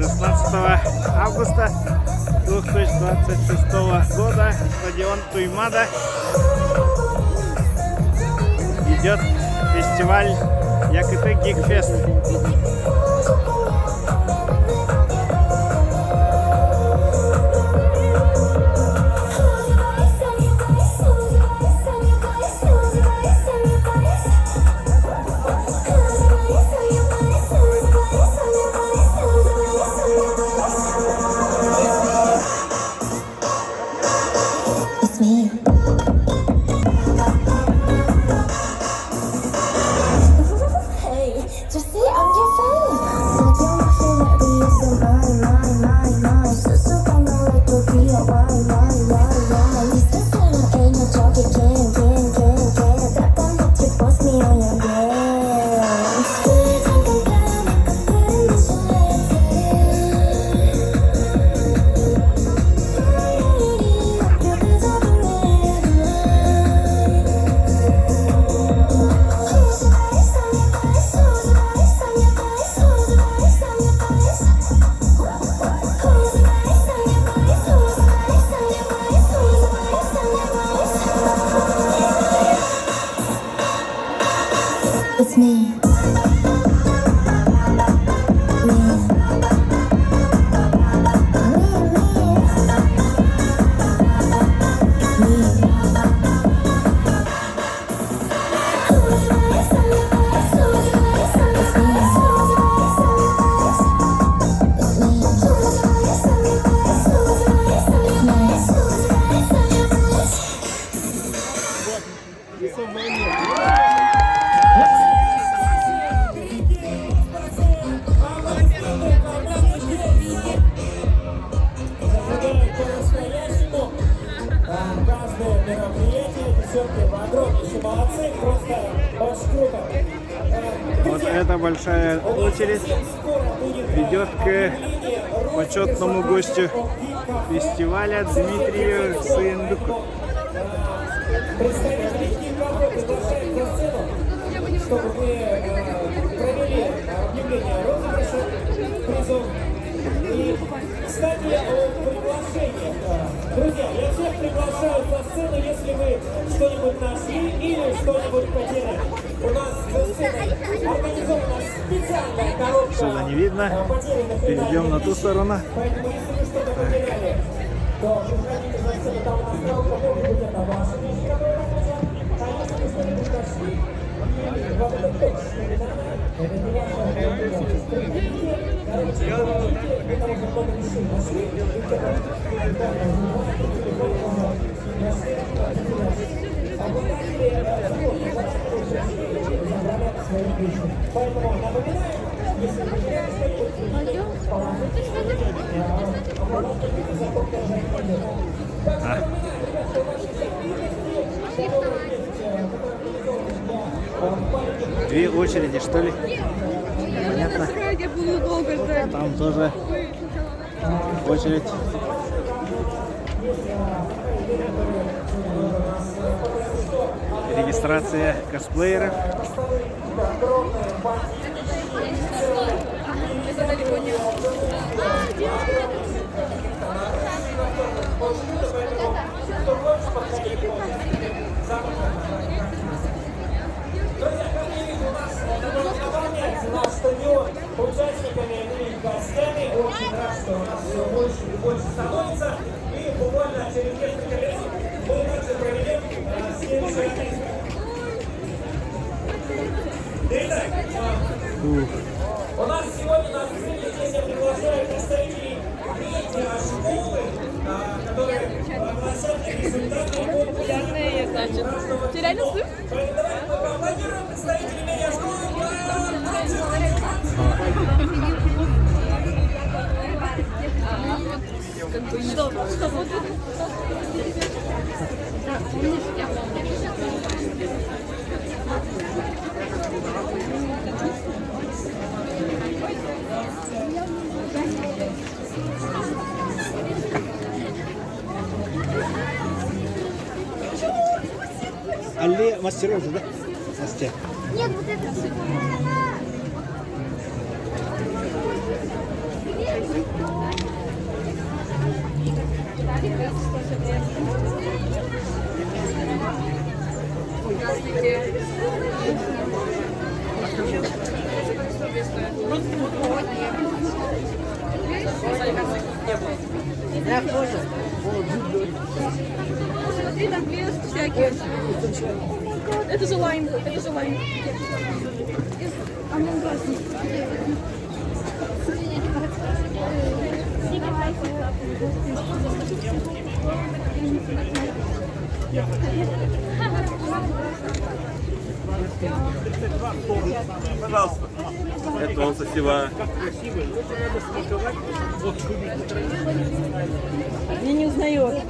16 августа 2026 года стадион Туймада идет фестиваль Якыты Гигфест. It's me. Вот эта большая очередь ведет к почетному гостю фестиваля Дмитрию Сыендуку. Чтобы вы провели объявление розыгрыша призов. И, кстати, о приглашениях. Друзья, я всех приглашаю за сцену, если вы что-нибудь нашли или что-нибудь потеряли. У нас за сценой организована специальная коробка. Сюда не видно. Перейдем на ту сторону. Поэтому, если вы что-то потеряли, то приходите за сцену, там у нас коробка, может быть, это ваши вещи, которые там лежат. А если вы что-нибудь нашли, вам это точно не надо, это не ваша ответственность. Приходите, короче, для того, чтобы много вещей нашли, и когда нашли, оплатили забрали свои вещи. Поэтому напоминаем, если вы потеряли что-нибудь, положите оплатите закон держать пойдет. Также напоминаем, ребят, что ваши вещи, которые есть, Две очереди, что ли? Понятно. Я буду долго ждать. Там тоже очередь. Регистрация косплееров. Это далеко не наш стадион участниками и гостями. Очень рад, что у нас все больше и больше становится. И буквально через несколько лет мы также проведем следующий отлив. Итак, у нас сегодня на сцене здесь я приглашаю представителей медиа-школы, которые огласят результаты конкурса. Ты реально слышишь? Поэтому давайте мы поаплодируем представителей медиа-школы. Что вот? Аллея мастеров же, да? Настя. Нет, вот это все. Смотри, там лес всякие. Это же лайм, это же лайм. Among Us. Пожалуйста. Это он сосевая. Меня не узнает.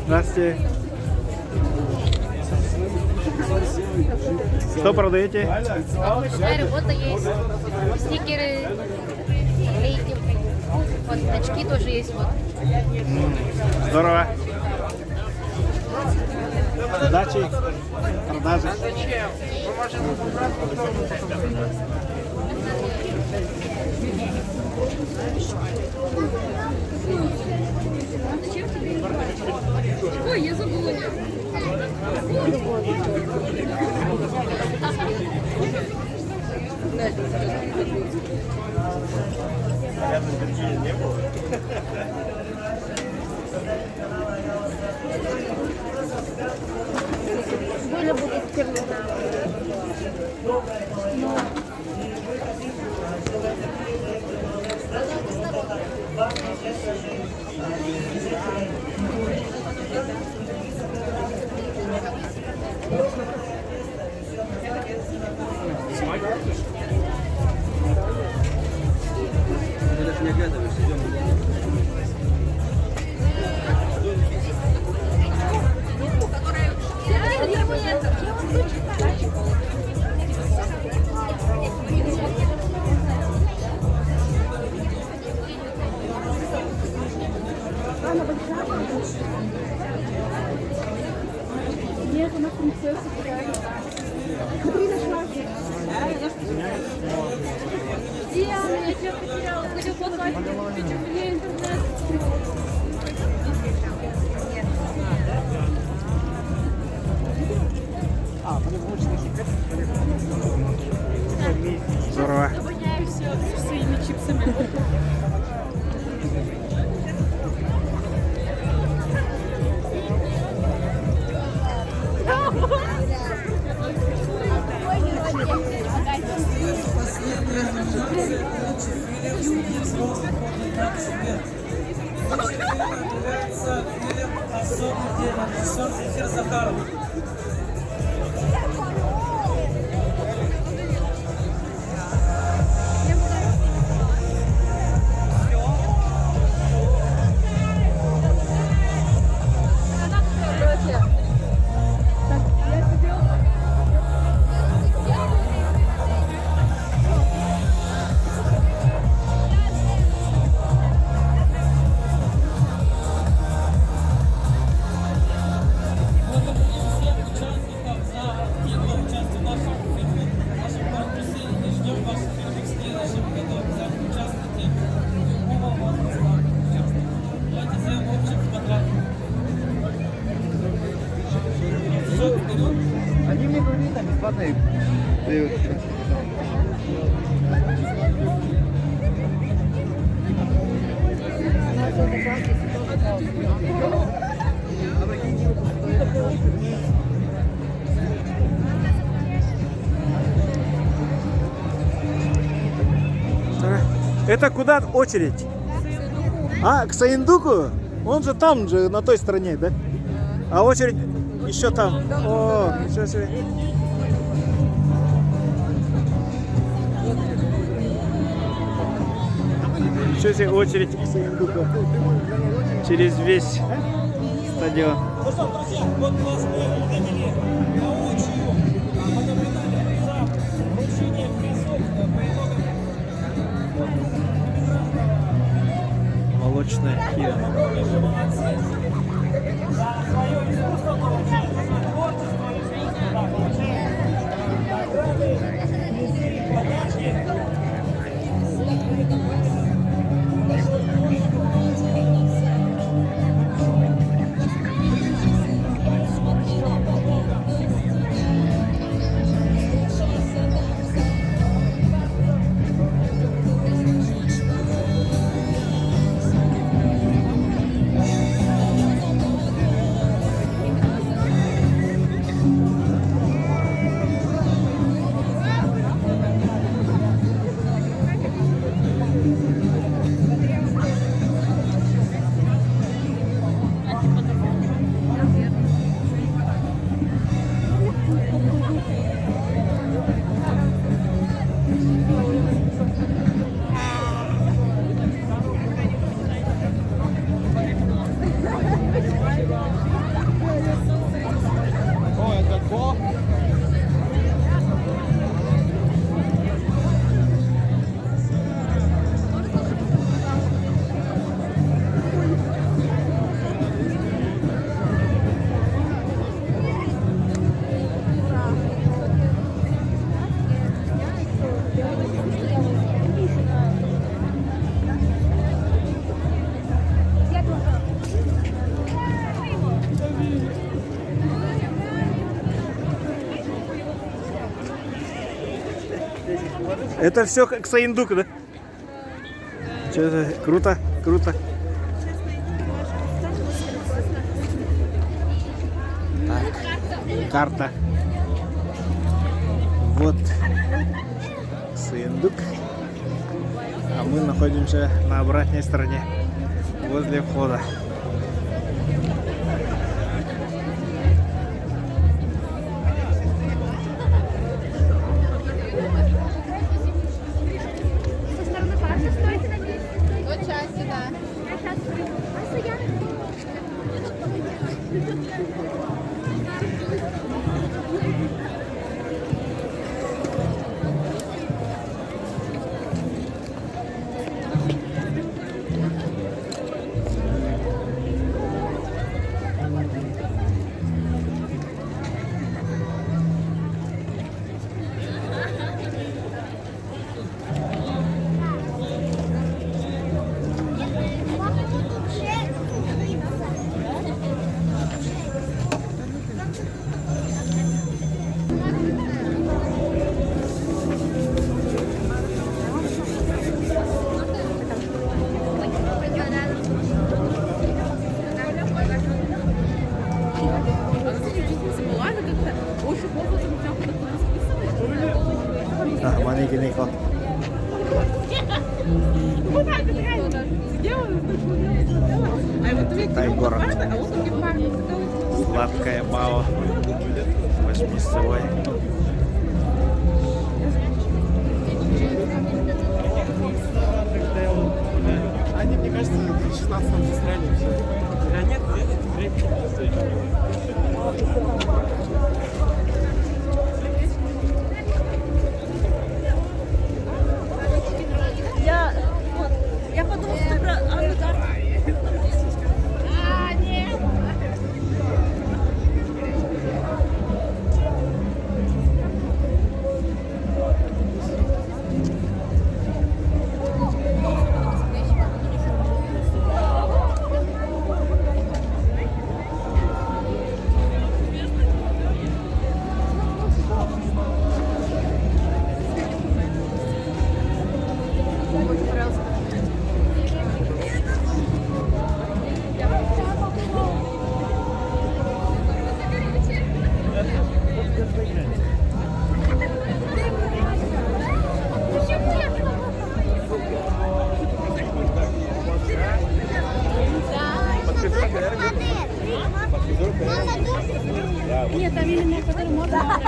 Здравствуйте. Что продаете? Ручная работа есть. Стикеры, наклейки. Вот очки тоже есть. Вот. Здорово. Удачи. Продажи. Ой, я забыла. Были будут терминалы. Нет, она принцесса такая. Смотри, нашла. Диана, я тебя потеряла. Хотел плакать. У меня интернет. Здорово. Обоняюсь своими чипсами. Они мне говорили, там бесплатно дают. Это куда очередь? А, к Саиндуку? Он же там же, на той стороне, да? А очередь еще там. О, ничего себе. Ничего себе, очередь к Саиндуку. Через весь стадион. Ну что, друзья, вот вас мы увидели воочию, понаблюдали за вручением призов по итогам. Молочная Киа. Огромнейшие молодцы за свое искусство, получается, за творчество и жизнь, да, получается награды, подачи. Это все как Саиндук, да? Че это? Круто, круто. Так, карта. Вот Саиндук. А мы находимся на обратной стороне, возле входа. Вот часть сюда. А, маленький Никол. Тай город. Сладкое бао. Восьмисовой. Они, мне кажется, в 16-м застряли все. А нет, Я подумала, что ты про Анну Дарк. Нет, там именно, который можно.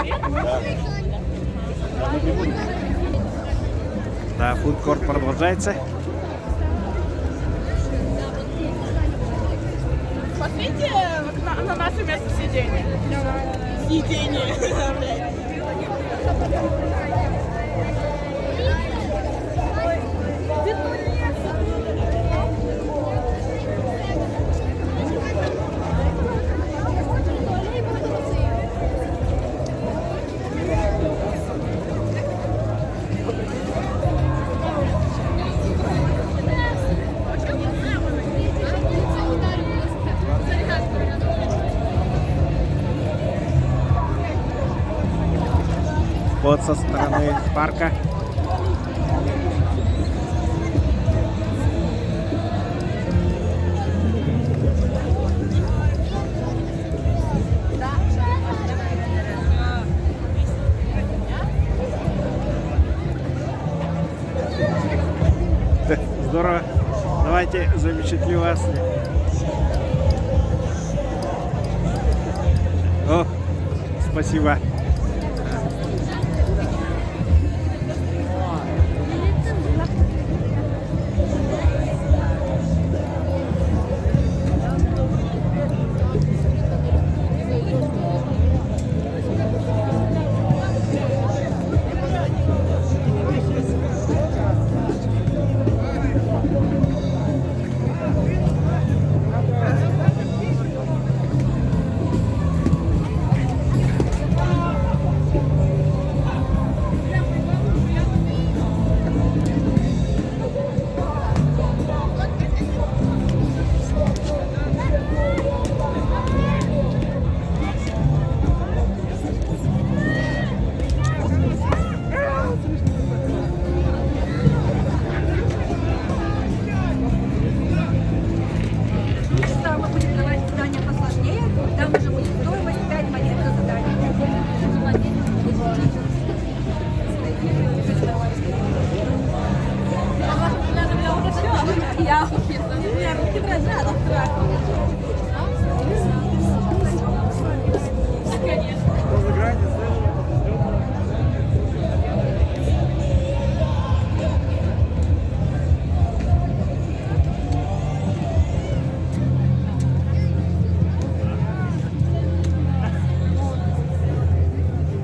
Да, фудкорт продолжается. Посмотрите на наше место сидения. Сидение. Вот со стороны парка. Здорово. Давайте запечатлю вас. О, спасибо.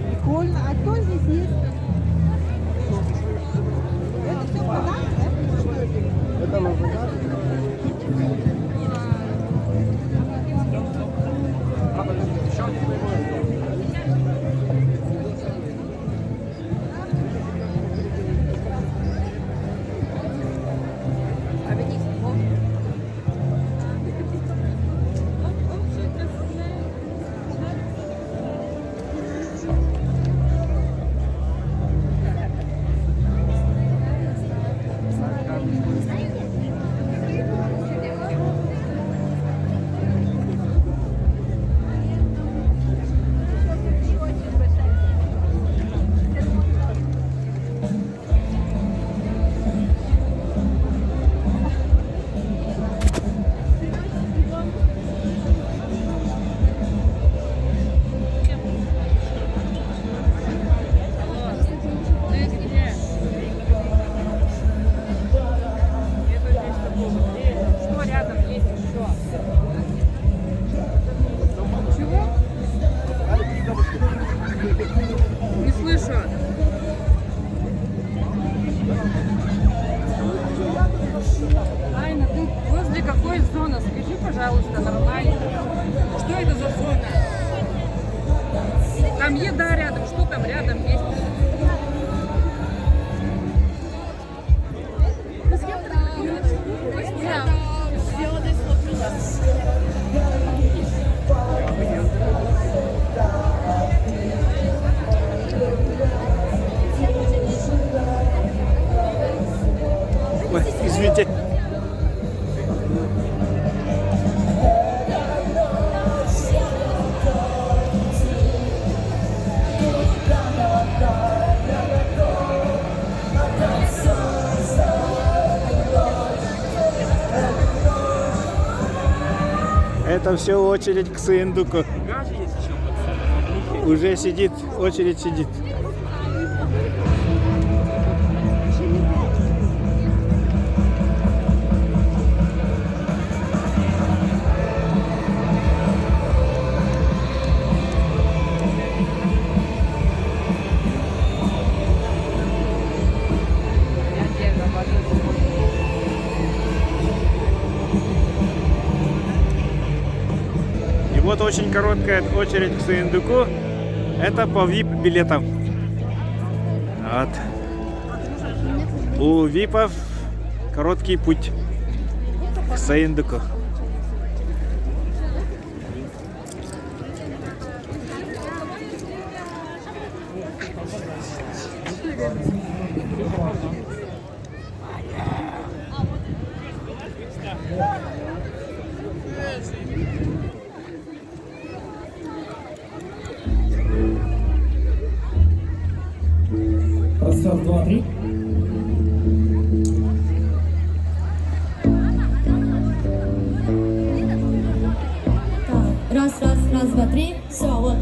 Прикольно. А кто здесь есть? Это все подарок, да? Это нужно. Что рядом есть еще? Чего? Не слышу. Айна, ты возле какой зоны? Скажи, пожалуйста, нормально. Что это за зона? Там еда рядом, что там рядом есть? Ой, извините. Это все очередь к Сыендуку. Уже сидит, очередь сидит. И вот очень короткая очередь к Сыендуку. Это по VIP билетам. Вот. У ВИПов короткий путь к Сыендуку. Раз, два, три. Раз, два, три, все, вот.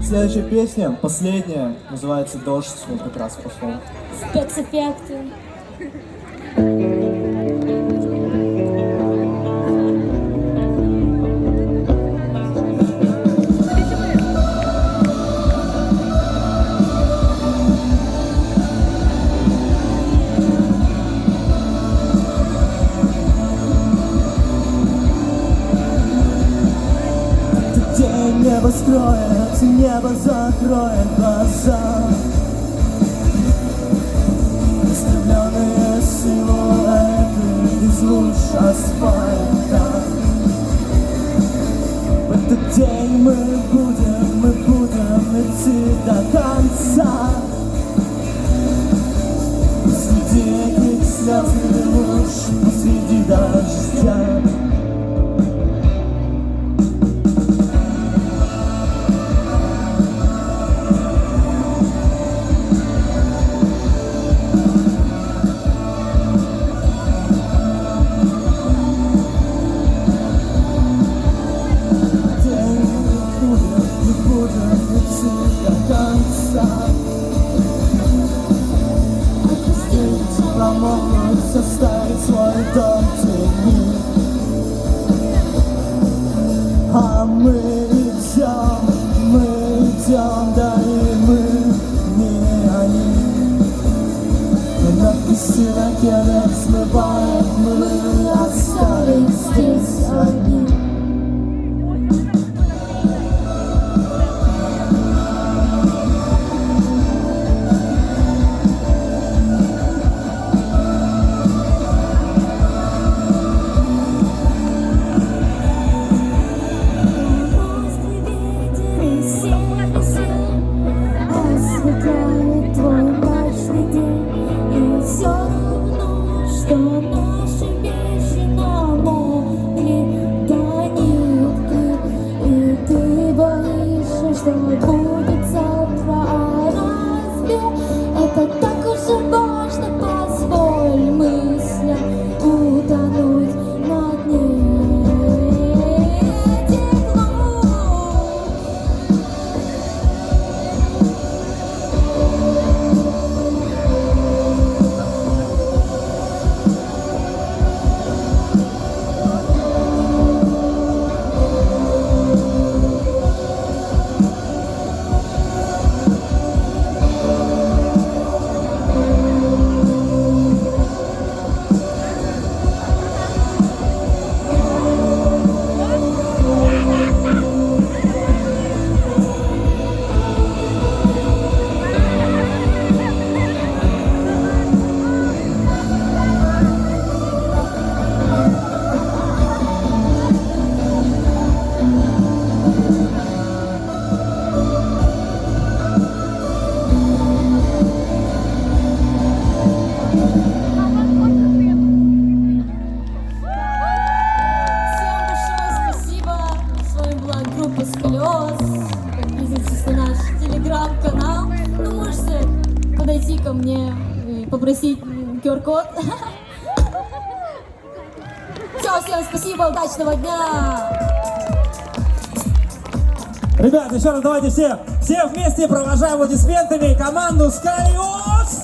Следующая песня, последняя, называется «Дождь», вот как раз пошел. Спецэффекты. День небо скроет, небо закроет глаза. Искривленные силуэты из луж асфальта. В этот день мы будем идти до конца. Среди этих слез и луж, посреди дождя. нам могут составить свой дом в тени. А мы идем, да и мы не они. Надписи на кедах смывает, мы остались здесь одни. Осветляет твой мрачный день, и все равно, что наши вещи намокли до нитки, и ты боишься, что будет завтра, а разве это так уж и важно? Позволь мыслям утонуть на дне. Всем большое спасибо. С вами была группа «Сколиоз». Подписывайтесь на наш телеграм-канал. Вы можете подойти ко мне и попросить QR-код. Все, всем спасибо, удачного дня! Ребят, еще раз давайте все вместе провожаем аплодисментами команду «Сколиоз».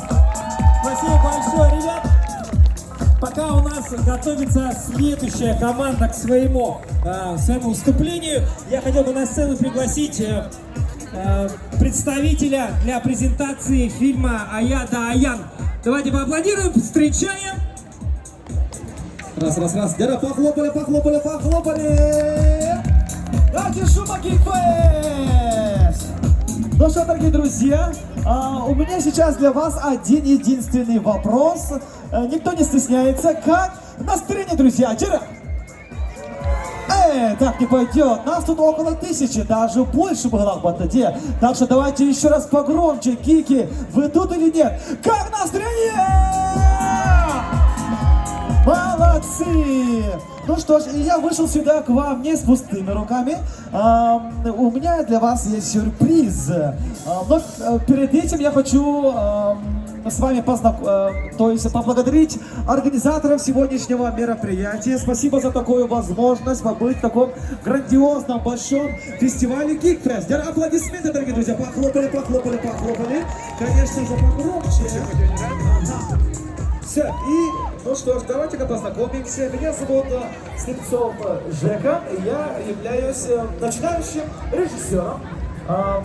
Спасибо большое, ребят. Пока у нас готовится следующая команда к своему выступлению, я хотел бы на сцену пригласить представителя для презентации фильма «Ая да Аян». Давайте поаплодируем, встречаем. Раз. Дера, похлопали. Давайте шума Гикфест! Ну что, дорогие друзья, у меня сейчас для вас один единственный вопрос. Никто не стесняется. Как настроение, друзья? Джера! Так не пойдет. Нас тут около 1000, даже больше в Галах-Батаде. Так что давайте еще раз погромче. Кики, вы тут или нет? Как настроение? Молодцы! Ну что ж, и я вышел сюда к вам не с пустыми руками. У меня для вас есть сюрприз. Но перед этим я хочу с вами поблагодарить организаторов сегодняшнего мероприятия. Спасибо за такую возможность побыть в таком грандиозном большом фестивале Geekfest. Аплодисменты, дорогие друзья. Похлопали. Конечно же, погромче. Все, и, ну что ж, давайте-ка познакомимся. Меня зовут Слепцов Жека, я являюсь начинающим режиссером.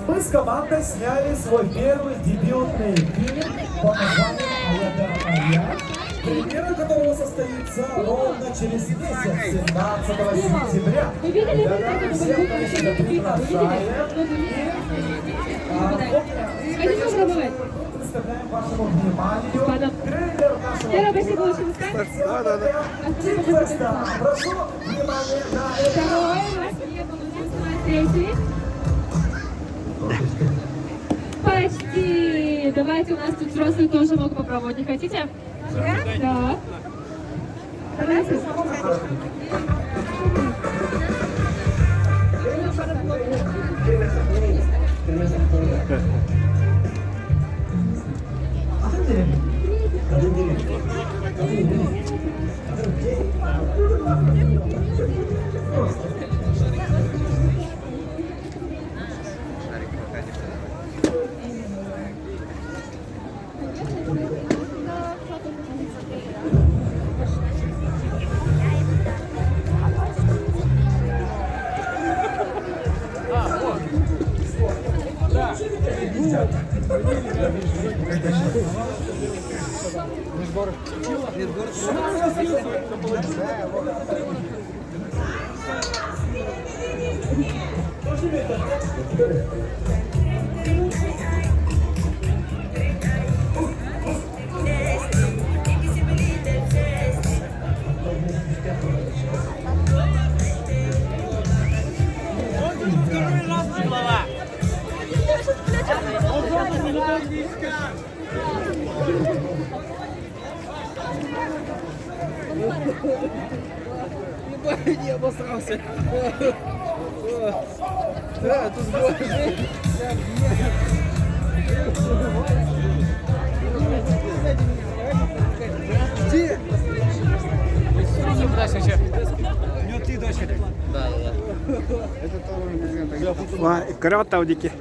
Мы с командой сняли свой первый дебютный фильм под названием «Ая да Аян», премьера которого состоится ровно через месяц, 17 сентября. Да, всех, конечно, приглашаем. Представляем вашему вниманию трейлер нашего Geekfest. Прошу внимания на это. Почти. Давайте, у нас тут взрослые тоже могут попробовать. Не хотите? Да. Давайте. Не обосрался. Да, тут больше. Где? Ты дочери. Да. Это то, Кротовдики.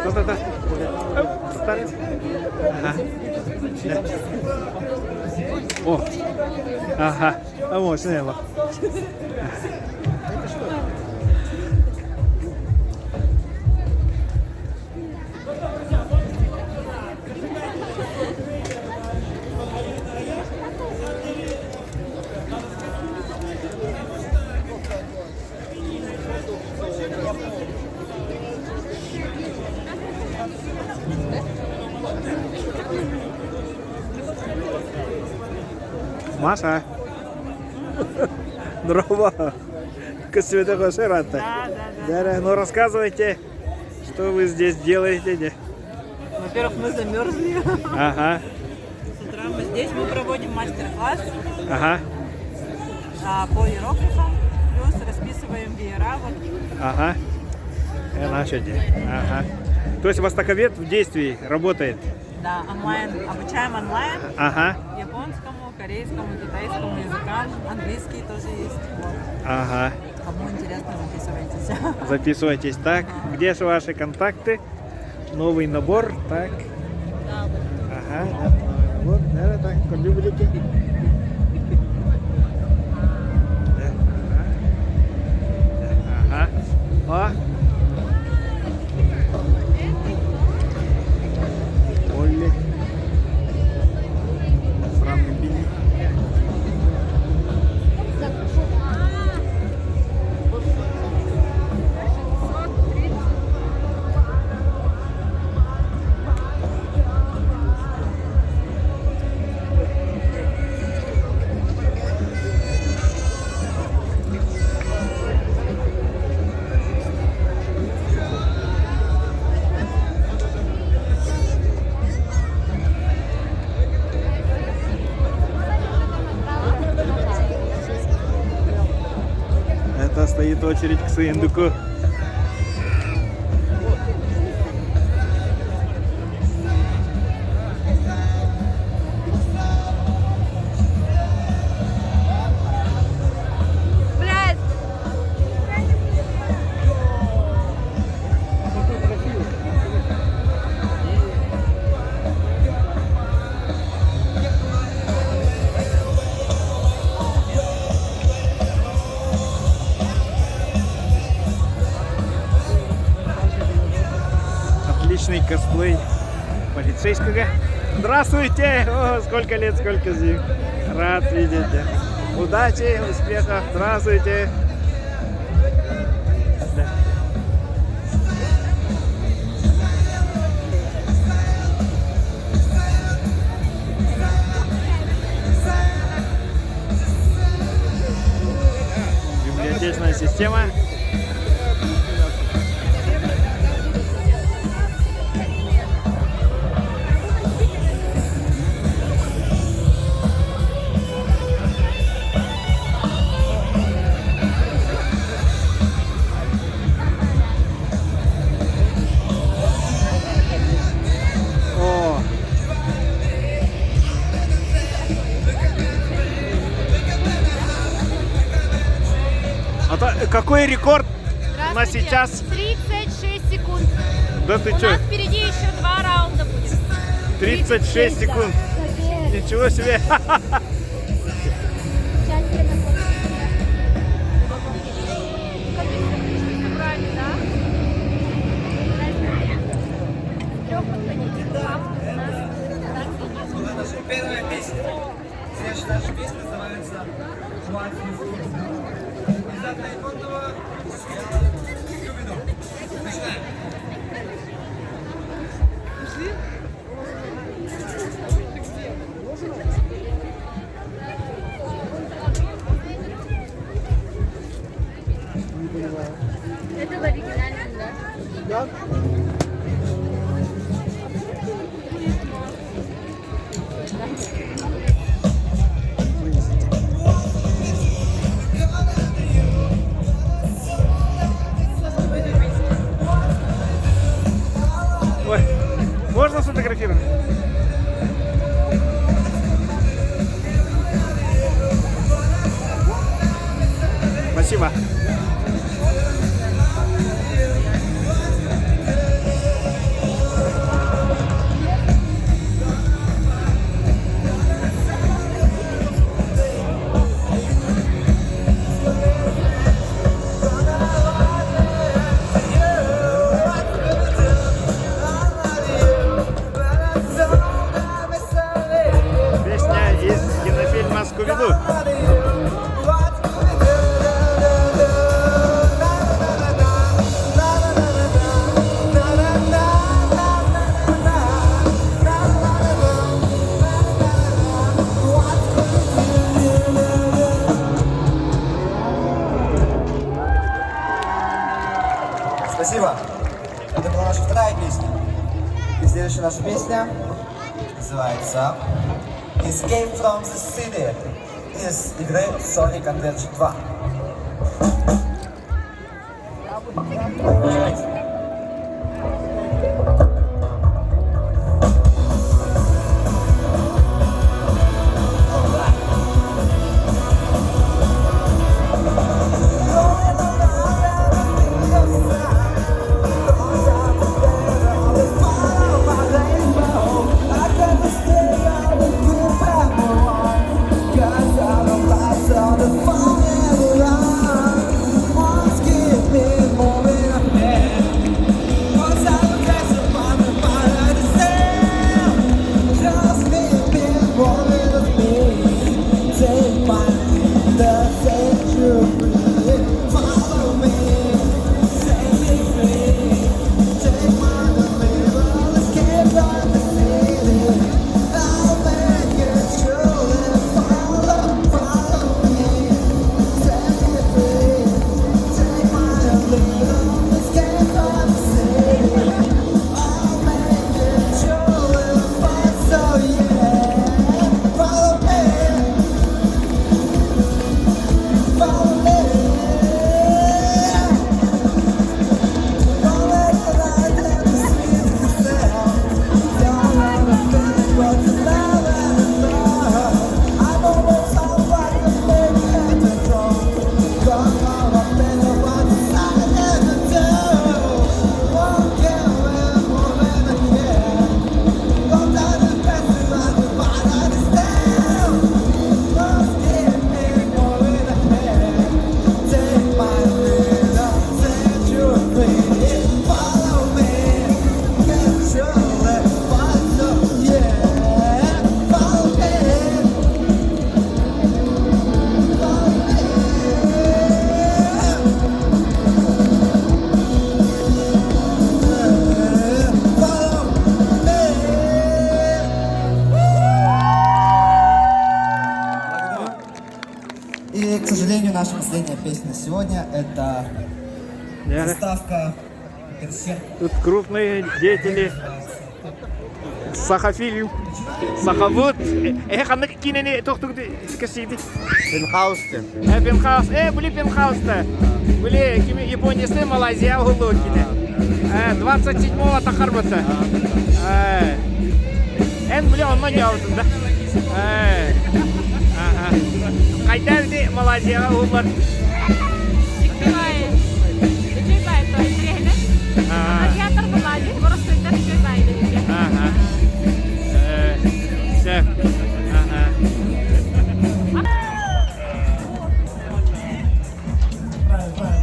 Да-да-да. Встань. Ага. О. Ага. А вот, сняло. Маша. Здорово. Как себе такой широко? Да. Ну рассказывайте, что вы здесь делаете. Во-первых, мы замерзли. Ага. С утра мы здесь, мы проводим мастер-класс Ага. по иероглифам, плюс расписываем веера. Вот. Ага. Начали. Ага. То есть востоковед в действии работает? Да, онлайн, обучаем онлайн, Ага. японскому, корейскому, китайскому языкам, английский тоже есть. Вот. Ага. Кому интересно, записывайтесь. Записывайтесь. Так, где же ваши контакты? Новый набор. Так. Ага. Вот, да, так, колюбрики. Ага. О. Олли. Франкбини. Это стоит очередь к Сыендуку. Отличный косплей полицейского. Здравствуйте! О, сколько лет, сколько зим. Рад видеть. Удачи, успехов. Здравствуйте. Да. Библиотечная система. Какой рекорд на сейчас? 36 секунд. Да ты У чё? нас впереди еще 2 раунда будет. 36 секунд. Ничего себе. Наша песня называется «Хватит искусства». Из одноименного сериала «Скуби-Ду». Начинаем. Это в оригинале, да? Ой, можно сфотографировать? Спасибо. Песня из кинофильма «Скуби-Ду». Спасибо. Это была наша вторая песня. И следующая наша песня называется Escape from the City из игры Sonic Adventure 2. И, к сожалению, наша последняя песня на сегодня — это заставка «Берсерк». Тут крупные деятели сахафилию. Сахавод. Ханна кинени тохтук касиди. Пентхаусте. Пентхаус. Были пентхауста. Были японцы, Малайзия, Гулокине. 27-го Тахарбата. Были он маньяутун, да? Кайдавди, Малайзия, Гулок.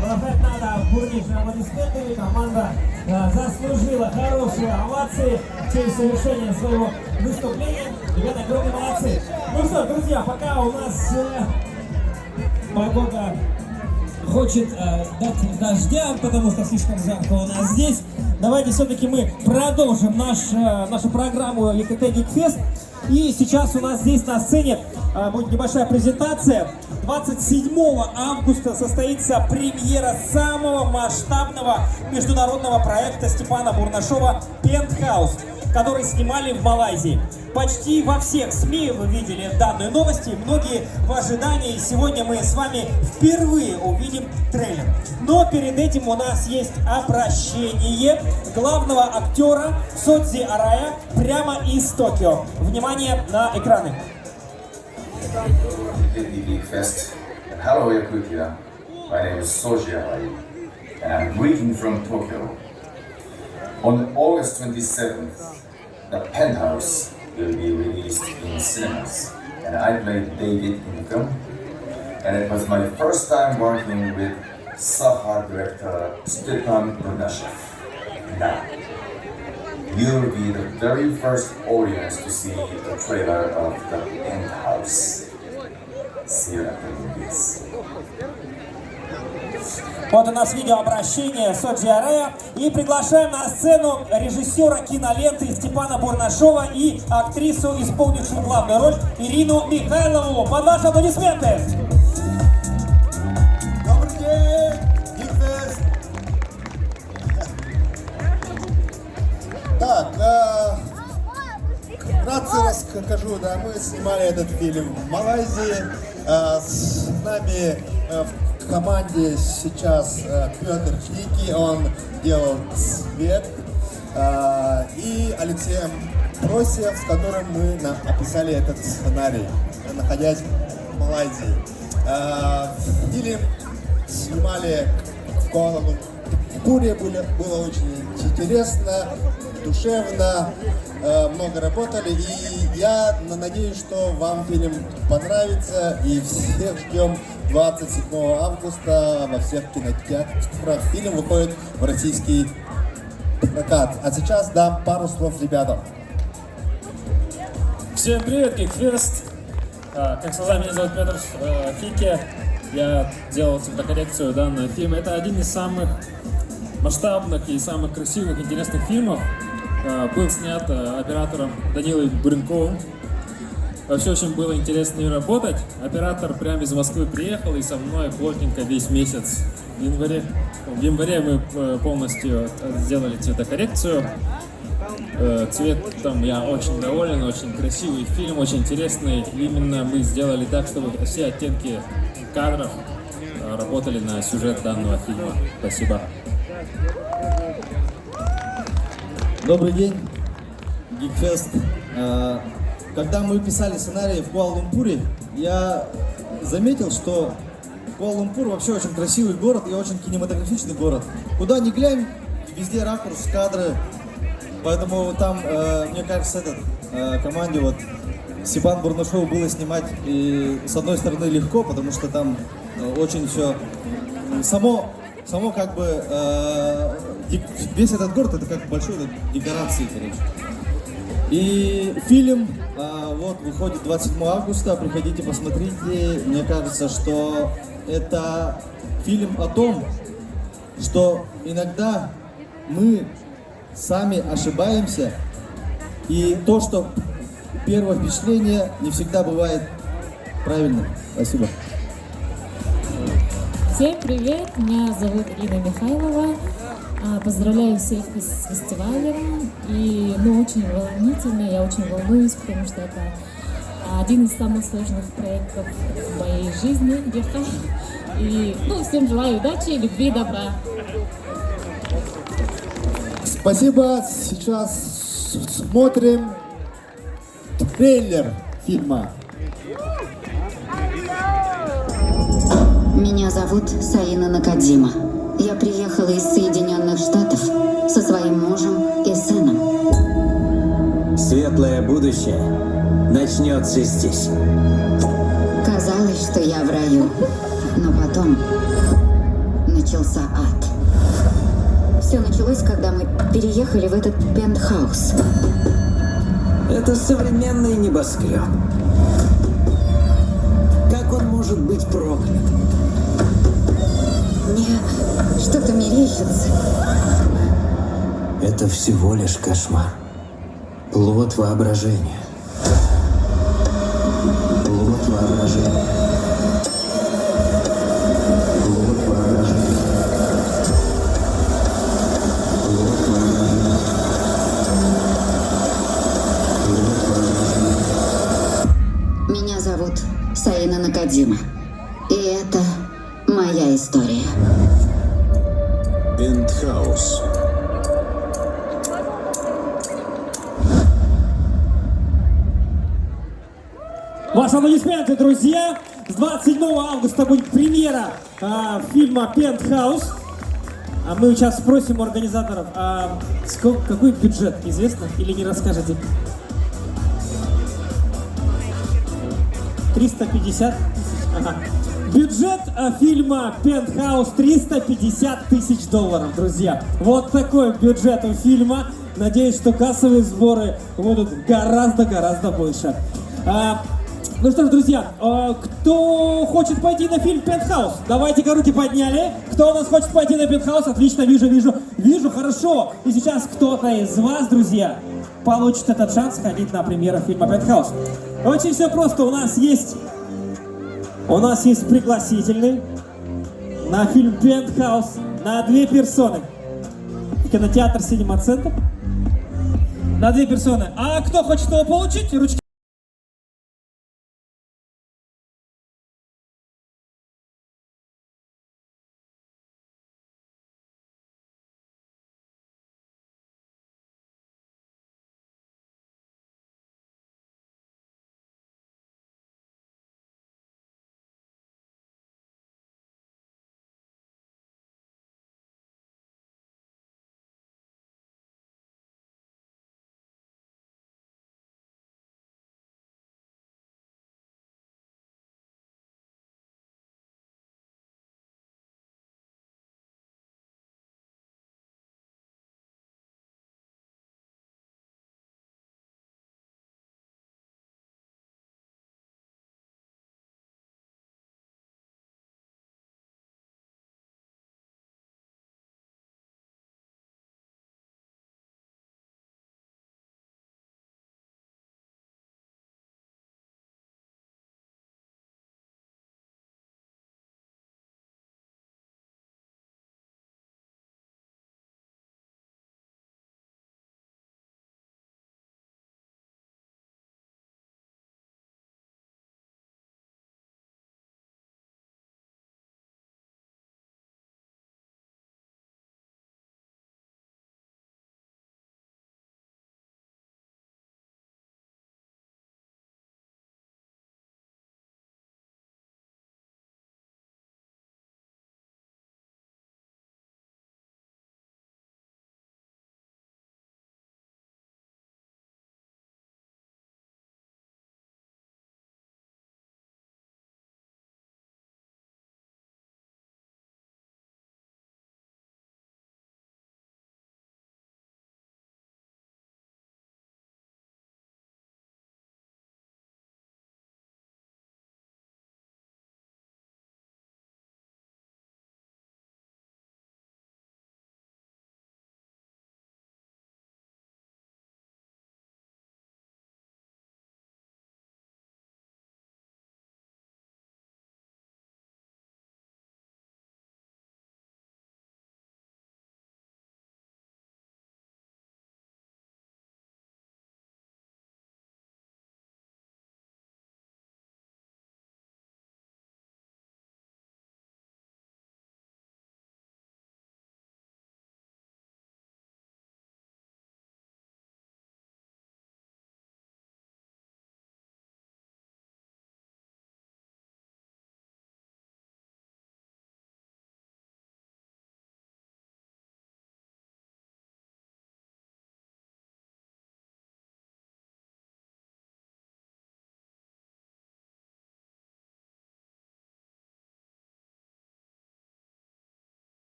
Выражать надо бурнейшие аплодисменты. Команда за заслужила хорошие овации в честь совершения своего выступления. Ребята, огромные молодцы. Ну что, друзья, пока у нас погода хочет дать дождя, потому что слишком жарко у нас здесь, давайте все-таки мы продолжим нашу программу ЕКТ Geekfest. И сейчас у нас здесь на сцене будет небольшая презентация. 27 августа состоится премьера самого масштабного международного проекта Степана Бурнашова «Пентхаус», который снимали в Малайзии. Почти во всех СМИ вы видели данную новость, и многие в ожидании. Сегодня мы с вами впервые увидим трейлер. Но перед этим у нас есть обращение главного актера Содзи Арая прямо из Токио. Внимание на экраны. Hello, Yakutia. My name is Soji Arai, and I'm greeting from Tokyo. On August 27th, The Penthouse will be released in cinemas, and I played David in the film. And it was my first time working with Safar director Stepan Burnashov. Now, you'll be the very first audience to see the trailer of The Penthouse. See you at the movies. Вот у нас видеообращение Содзи Арая. И приглашаем на сцену режиссера киноленты Степана Бурнашова и актрису, исполнившую главную роль, Ирину Михайлову. Под ваши аплодисменты! Добрый день, Geekfest! Так, вкратце расскажу, да, мы снимали этот фильм в Малайзии. С нами в команде сейчас Петр Чики, он делал цвет, и Алексей Просев, с которым мы описали этот сценарий, находясь в Малайзии. Фильм снимали в Куала-Лумпуре, было очень интересно, душевно, много работали, и я надеюсь, что вам фильм понравится, и всех ждем 27 августа во всех кинотеатрах. Фильм выходит в российский прокат. А сейчас дам пару слов ребятам. Всем привет, Geekfest! Как сказал, меня зовут Петр Хике. Я делал цветокоррекцию данного фильма. Это один из самых масштабных и самых красивых, интересных фильмов. Был снят оператором Данилой Буренковым. Вообще очень было интересно с ним работать. Оператор прямо из Москвы приехал и со мной плотненько весь месяц. В январе мы полностью сделали цветокоррекцию. Цветом я очень доволен, очень красивый фильм, очень интересный. Именно мы сделали так, чтобы все оттенки кадров работали на сюжет данного фильма. Спасибо. Добрый день, Geekfest. Когда мы писали сценарий в Куала-Лумпуре, я заметил, что Куала-Лумпур вообще очень красивый город и очень кинематографичный город. Куда ни глянь, везде ракурс, кадры. Поэтому там, мне кажется, команде вот Степан Бурнашову было снимать и с одной стороны легко, потому что там очень все само как бы весь этот город это как большой декорации, короче. И фильм вот выходит 27 августа, приходите, посмотрите. Мне кажется, что это фильм о том, что иногда мы сами ошибаемся, и то, что первое впечатление не всегда бывает правильным. Спасибо. Всем привет, меня зовут Ирина Михайлова. Поздравляю всех с фестивалем. И, очень волнительно, я очень волнуюсь, потому что это один из самых сложных проектов в моей жизни. И, всем желаю удачи, любви, добра. Спасибо. Сейчас смотрим трейлер фильма. Меня зовут Саина Накадима. Я приехала из Соединенных Штатов со своим мужем и сыном. Светлое будущее начнется здесь. Казалось, что я в раю, но потом начался ад. Все началось, когда мы переехали в этот пентхаус. Это современный небоскреб. Как он может быть проклят? Мне что-то мерещится. Это всего лишь кошмар. Плод воображения. Плод воображения. Плод воображения. Плод воображения. Плод воображения. Меня зовут Саина Накадима. И это моя история. Пентхаус. Ваши аплодисменты, друзья! С 27 августа будет премьера фильма «Пентхаус». А мы сейчас спросим у организаторов, какой бюджет, известно или не расскажете? 350 тысяч? Ага. Бюджет фильма «Пентхаус» 350 тысяч долларов, друзья. Вот такой бюджет у фильма. Надеюсь, что кассовые сборы будут гораздо больше. Ну что ж, друзья, кто хочет пойти на фильм «Пентхаус»? Давайте-ка руки подняли. Кто у нас хочет пойти на «Пентхаус»? Отлично, вижу, хорошо. И сейчас кто-то из вас, друзья, получит этот шанс ходить на премьеру фильма «Пентхаус». Очень все просто. У нас есть пригласительный на фильм «Пентхаус» на 2 персоны. В кинотеатр «Синема Центр». На 2 персоны. А кто хочет его получить? Ручки.